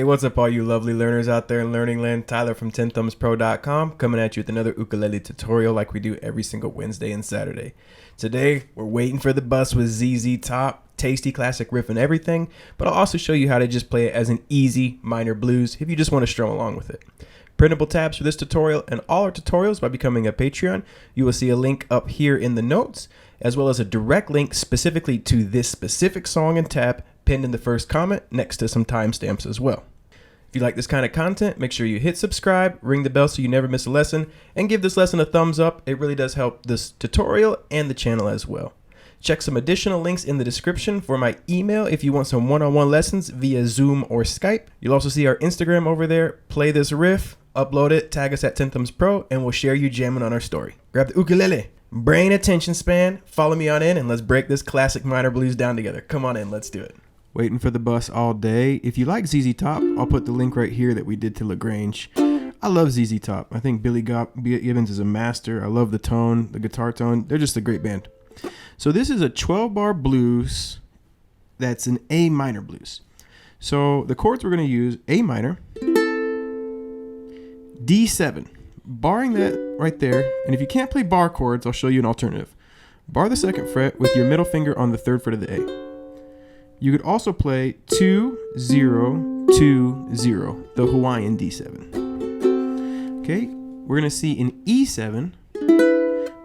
what's up all you lovely learners out there in Learning Land? Tyler from 10thumbspro.com coming at you with another ukulele tutorial like we do every single Wednesday and Saturday. Today, we're waiting for the bus with ZZ Top, tasty classic riff and everything, but I'll also show you how to just play it as an easy minor blues if you just want to strum along with it. Printable tabs for this tutorial and all our tutorials by becoming a Patreon. You will see a link up here in the notes, as well as a direct link specifically to this specific song and tab pinned in the first comment next to some timestamps as well. If you like this kind of content, make sure you hit subscribe, ring the bell so you never miss a lesson, and give this lesson a thumbs up. It really does help this tutorial and the channel as well. Check some additional links in the description for my email if you want some one-on-one lessons via Zoom or Skype. You'll also see our Instagram over there. Play this riff, upload it, tag us at 10thumbspro, and we'll share you jamming on our story. Grab the ukulele, brain attention span, follow me on in, and let's break this classic minor blues down together. Come on in, let's do it. Waiting for the bus all day. If you like ZZ Top, I'll put the link right here that we did to LaGrange. I love ZZ Top. I think Billy Gibbons is a master. I love the tone, the guitar tone. They're just a great band. So this is a 12-bar blues that's an A minor blues. So the chords we're going to use, A minor, D7. Barring that right there, and if you can't play bar chords, I'll show you an alternative. Bar the 2nd fret with your middle finger on the 3rd fret of the A. You could also play 2, 0, 2, 0, the Hawaiian D7. Okay, we're going to see in E7,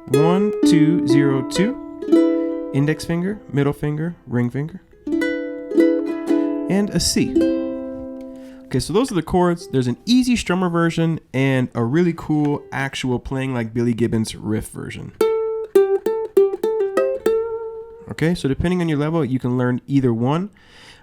1, 2, 0, 2, index finger, middle finger, ring finger, and a C. Okay, so those are the chords. There's an easy strummer version and a really cool actual playing like Billy Gibbons riff version. Okay, so depending on your level, you can learn either one.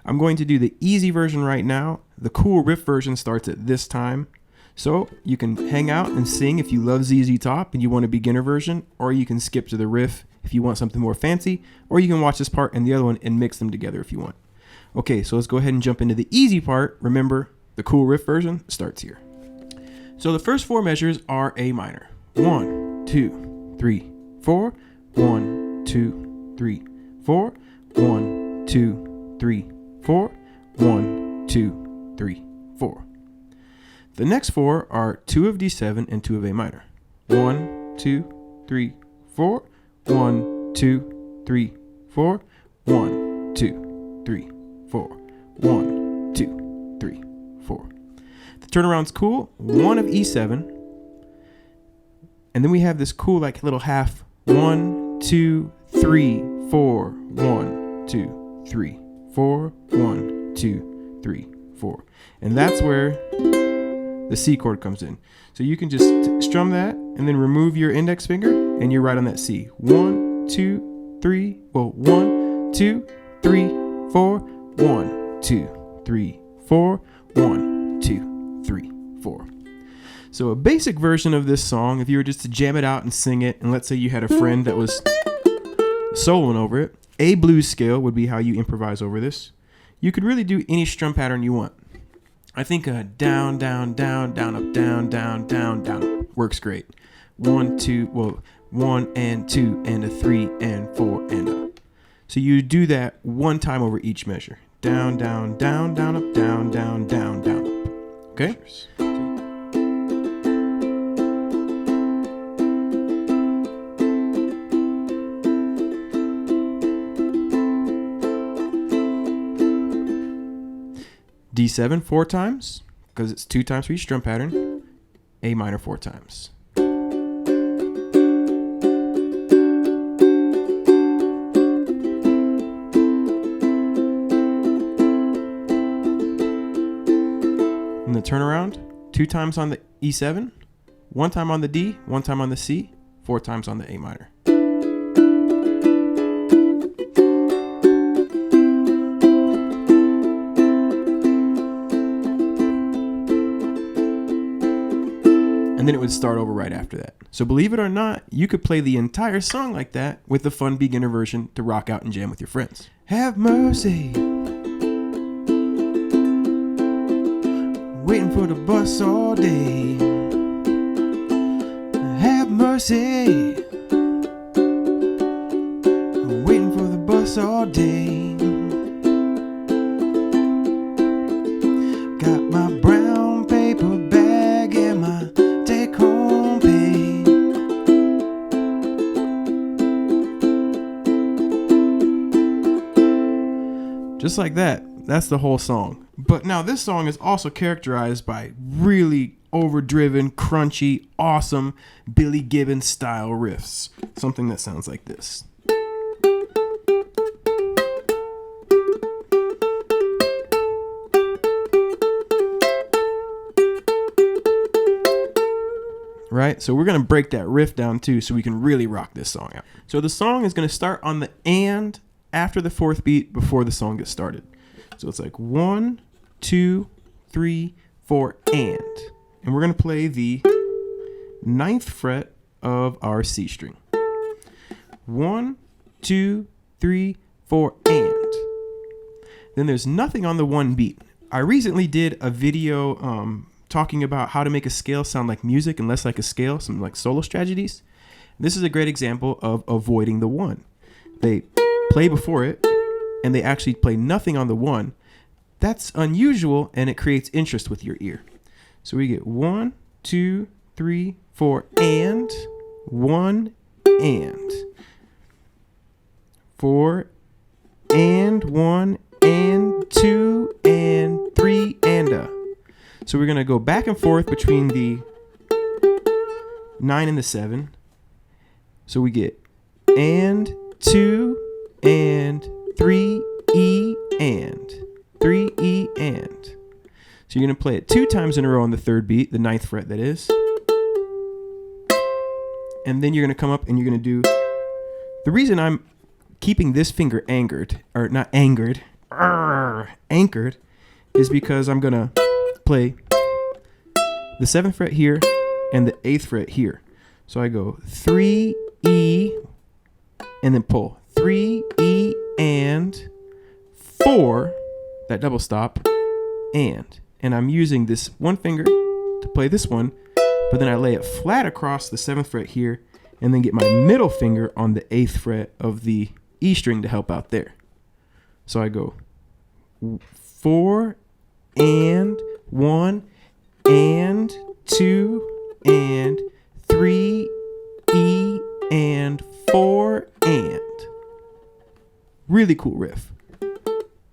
I'm going to do the easy version right now. The cool riff version starts at this time. So you can hang out and sing if you love ZZ Top and you want a beginner version, or you can skip to the riff if you want something more fancy, or you can watch this part and the other one and mix them together if you want. Okay, so let's go ahead and jump into the easy part. Remember, the cool riff version starts here. So the first 4 measures are A minor. 1, 2, 3, 4. 1, 2, 3, 4. 1, 2, 3, 4. 1, 2, 3, 4. The next 4 are 2 of D7 and 2 of A minor. 1, 2, 3, 4. 1, 2, 3, 4. 1, 2, 3, 4. 1, 2, 3, 4. The turnaround's cool. 1 of E7. And then we have this cool like little half. 1, 2, 3, 4. 1, 2, 3, 4. 1, 2, 3, 4. And that's where the C chord comes in. So you can just strum that and then remove your index finger and you're right on that C. 1, 2, 3. Well, 1, 2, 3, 4. 1, 2, 3, 4. 1, 2, 3, 4. So a basic version of this song, if you were just to jam it out and sing it, and let's say you had a friend that was soloing over it, A blues scale would be how you improvise over this. You could really do any strum pattern you want. I think a down, down, down, down, up, down, down, down, down, up works great. 1, 2, well, 1 and 2 and a 3 and 4 and up. So you do that one time over each measure. Down, down, down, down, up, down, down, down, down, up. Okay? D7 4 times, because it's 2 times for each strum pattern. A minor 4 times. And the turnaround, 2 times on the E7, 1 time on the D, 1 time on the C, 4 times on the A minor. And then it would start over right after that. So believe it or not, you could play the entire song like that with the fun beginner version to rock out and jam with your friends. Have mercy. Waiting for the bus all day. Have mercy. Waiting for the bus all day. Got my Just like that. That's the whole song. But now this song is also characterized by really overdriven, crunchy, awesome Billy Gibbons style riffs. Something that sounds like this. Right? So we're going to break that riff down too so we can really rock this song out. So the song is going to start on the and after the fourth beat before the song gets started. So it's like 1, 2, 3, 4, and we're going to play the 9th fret of our C string. 1, 2, 3, 4, and. Then there's nothing on the 1 beat. I recently did a video talking about how to make a scale sound like music and less like a scale, some like solo strategies. This is a great example of avoiding the 1. They play before it and they actually play nothing on the 1. That's unusual and it creates interest with your ear. So we get 1, 2, 3, 4, and 1 and 4 and 1 and 2 and 3 and. So we're going to go back and forth between the 9 and the 7. So we get and 2 and 3 E and 3 E and. So you're going to play it 2 times in a row on the 3rd beat, the 9th fret that is. And then you're going to come up and you're going to do. The reason I'm keeping this finger anchored, or not anchored, anchored, is because I'm going to play the 7th fret here and the 8th fret here. So I go 3 E and then pull 3 E and 4, that double stop, and I'm using this one finger to play this one, but then I lay it flat across the 7th fret here and then get my middle finger on the 8th fret of the E string to help out there. So I go 4 and 1 and 2 and 3 E and 4 and. Really cool riff.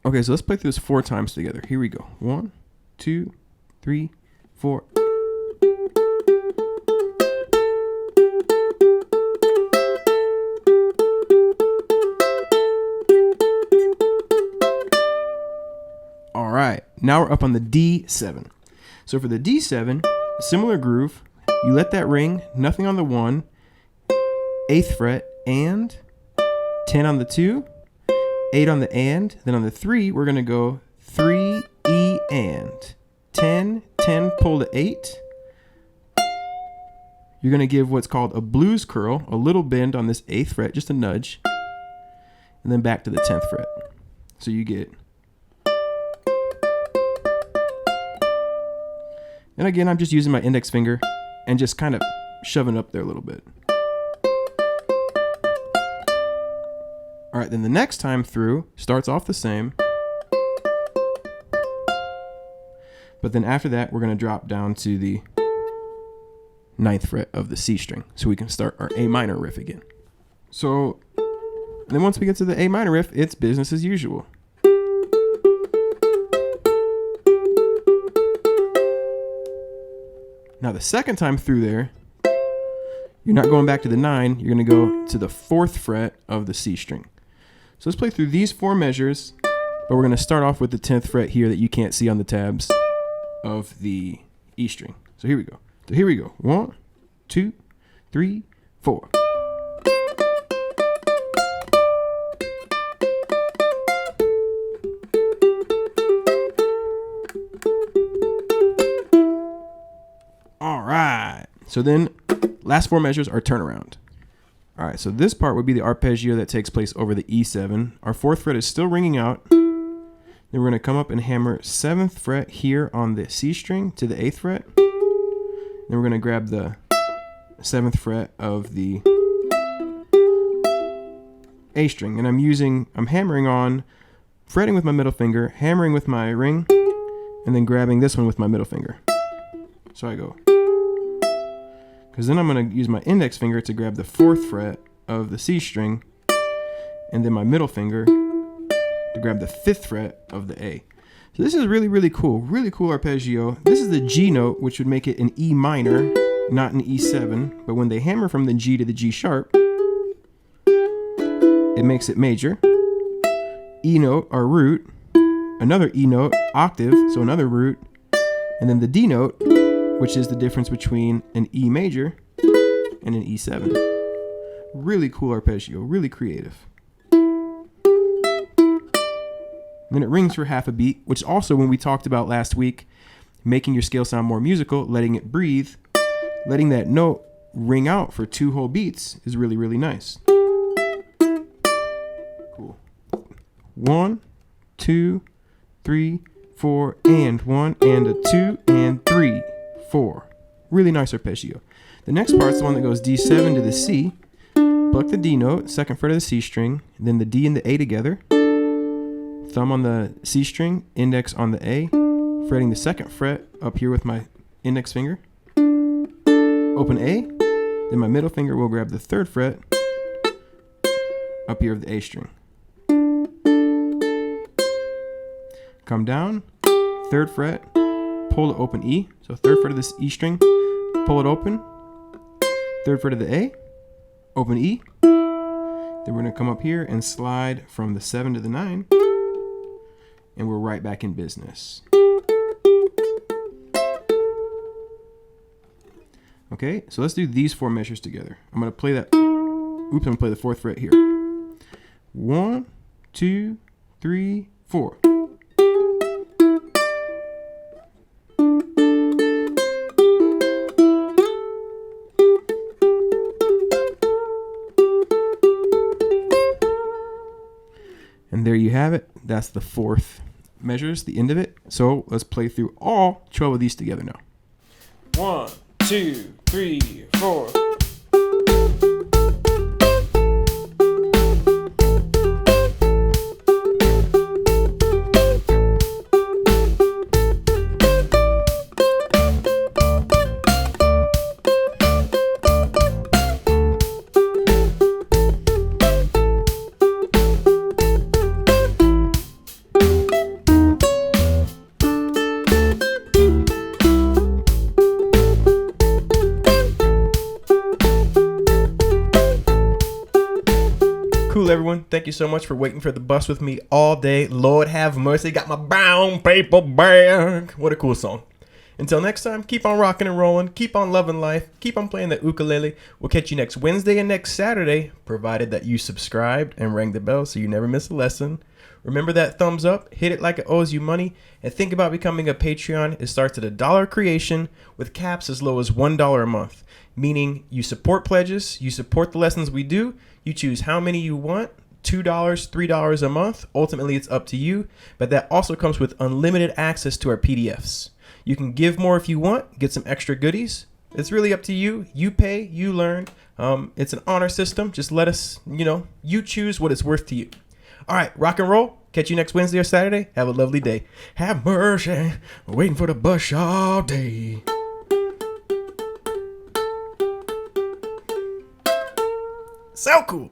Okay, so let's play through this 4 times together. Here we go. 1, 2, 3, 4. All right, now we're up on the D7. So for the D7, similar groove. You let that ring, nothing on the 1, 8th fret, and 10 on the 2, 8 on the and, then on the 3, we're going to go 3 E and 10, 10, pull to 8. You're going to give what's called a blues curl, a little bend on this 8th fret, just a nudge, and then back to the 10th fret. So you get. And again, I'm just using my index finger and just kind of shoving it up there a little bit. All right, then the next time through starts off the same. But then after that, we're going to drop down to the 9th fret of the C string so we can start our A minor riff again. So then once we get to the A minor riff, it's business as usual. Now the second time through there, you're not going back to the 9, you're going to go to the 4th fret of the C string. So let's play through these 4 measures, but we're going to start off with the 10th fret here that you can't see on the tabs of the E string. So here we go. 1, 2, 3, 4. All right. So then last 4 measures are turnaround. All right. So this part would be the arpeggio that takes place over the E7. Our 4th fret is still ringing out. Then we're going to come up and hammer 7th fret here on the C string to the 8th fret. Then we're going to grab the 7th fret of the A string. And I'm hammering on, fretting with my middle finger, hammering with my ring, and then grabbing this one with my middle finger. So I go. Because then I'm going to use my index finger to grab the 4th fret of the C string, and then my middle finger to to grab the 5th fret of the A. So this is really cool. Really cool arpeggio. This is the G note, which would make it an E minor, not an E7. But when they hammer from the G to the G sharp, it makes it major. E note, our root. Another E note, octave, so another root. And then the D note, which is the difference between an E major and an E7. Really cool arpeggio, really creative. Then it rings for half a beat, which also, when we talked about last week, making your scale sound more musical, letting it breathe, letting that note ring out for 2 whole beats is really nice. Cool. 1, 2, 3, 4, and 1, and a 2, and 3, 4. Really nice arpeggio. The next part's the one that goes D7 to the C. Pluck the D note, 2nd fret of the C string, then the D and the A together. Thumb on the C string, index on the A, fretting the 2nd fret up here with my index finger. Open A, then my middle finger will grab the 3rd fret up here of the A string. Come down, 3rd fret, pull to open E, so 3rd fret of this E string, pull it open, 3rd fret of the A, open E, then we're going to come up here and slide from the 7 to the 9, and we're right back in business. Okay, so let's do these 4 measures together. I'm going to play that, I'm going to play the 4th fret here. 1, 2, 3, 4. And there you have it. That's the 4th measures, the end of it. So let's play through all 12 of these together now. 1, 2, 3, 4. Cool, everyone. Thank you so much for waiting for the bus with me all day. Lord have mercy, got my brown paper bag. What a cool song. Until next time, keep on rocking and rolling, keep on loving life, keep on playing the ukulele. We'll catch you next Wednesday and next Saturday, provided that you subscribed and rang the bell so you never miss a lesson. Remember that thumbs up, hit it like it owes you money, and think about becoming a Patreon. It starts at $1 creation with caps as low as $1 a month, meaning you support pledges, you support the lessons we do, you choose how many you want, $2, $3 a month. Ultimately, it's up to you, but that also comes with unlimited access to our PDFs. You can give more if you want, get some extra goodies. It's really up to you. You pay, you learn. It's an honor system. Just let us, you choose what it's worth to you. All right, rock and roll. Catch you next Wednesday or Saturday. Have a lovely day. Have mercy. Waiting for the bus all day. So cool.